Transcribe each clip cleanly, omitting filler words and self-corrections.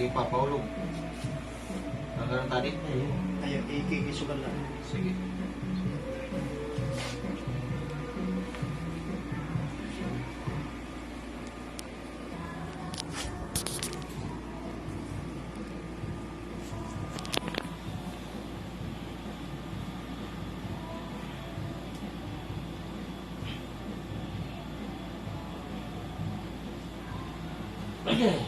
Sige pa, paulog. Hanggang tadi. Ayun, ikikisugan lang. Sige. Okay.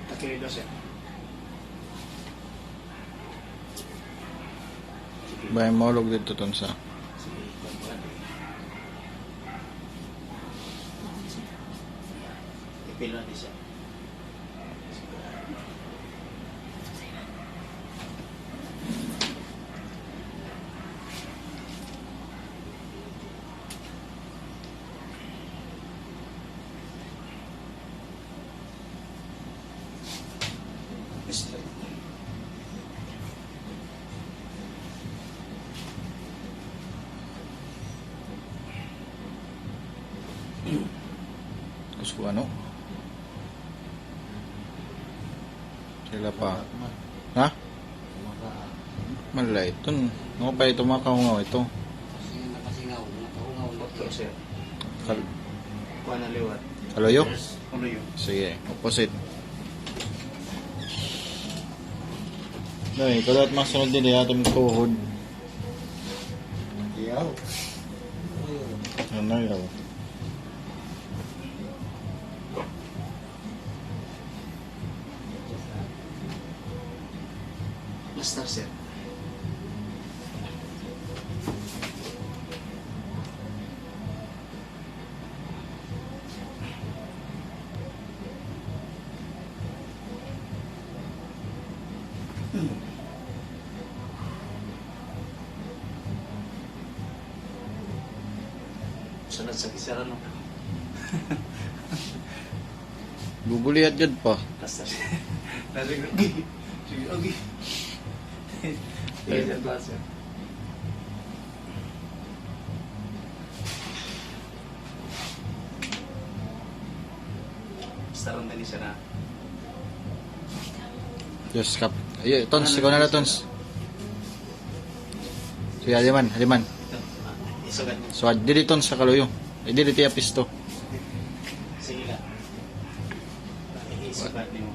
Takilido siya. Bahay maulog dito ton sa Sige, kumpulan. Ipilo natin siya. Straight. gusto ano sila pa ha malay ito ano pa ito makahungaw ito Ito siya. Kal Kuha na liwat. kaloyo Ano yun? sige opposite dahil kalat masunod din atong tuhod Yaw. ano yaw Master set. Sunod sa kisaran no. bubuliat dyan pa Master set. Narinig. Sige, okay. Sige, sa klase. Staron na siya na. yes kap ayo tons ikaw na tons sige haliman Ito, isugat mo. so dili tons sa kaloyo dili tiya pisto Sige lang. Isugat mo.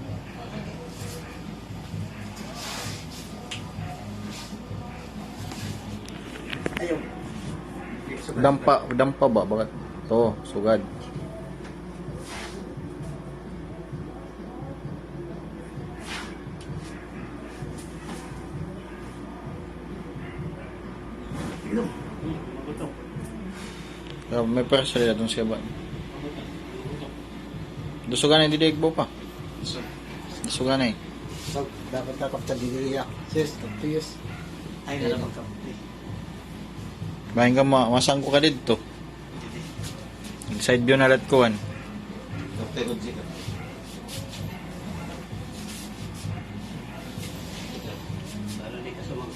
Ayaw. dampa ba bakit to sugad Tignan mo. Mabuto. may pressure na tons siya ba dusugan na hindi igbo pa So, dusugan na So, dapat nakapta diliya. Sis, tiyos. ay na naman ka. bahin ka masangko ka dito side view na rat kuhan Dr. Rodzika. Lalo di ka sumang.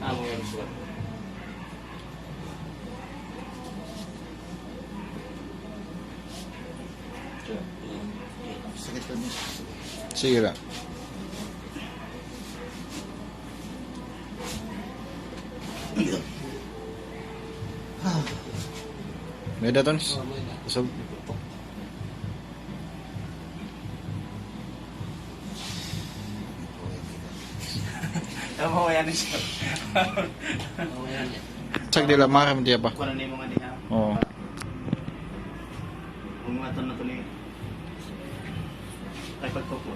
Amo yung suwat. Sakit ko niya. sige lang may datons so Tama mo yan siya. sag dila makam diya pa Kuha na yung mga niya. oo Bumatan na tuloy. Ay pagkupo.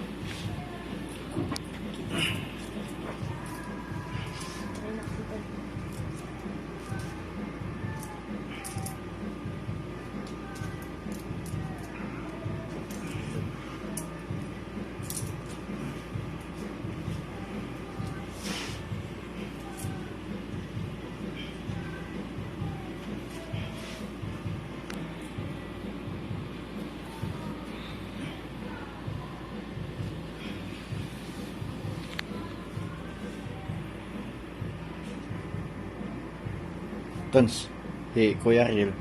Tons. Si Kuya Ariel.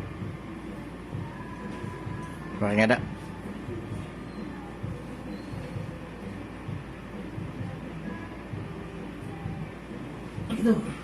Bakit nga da? Ito.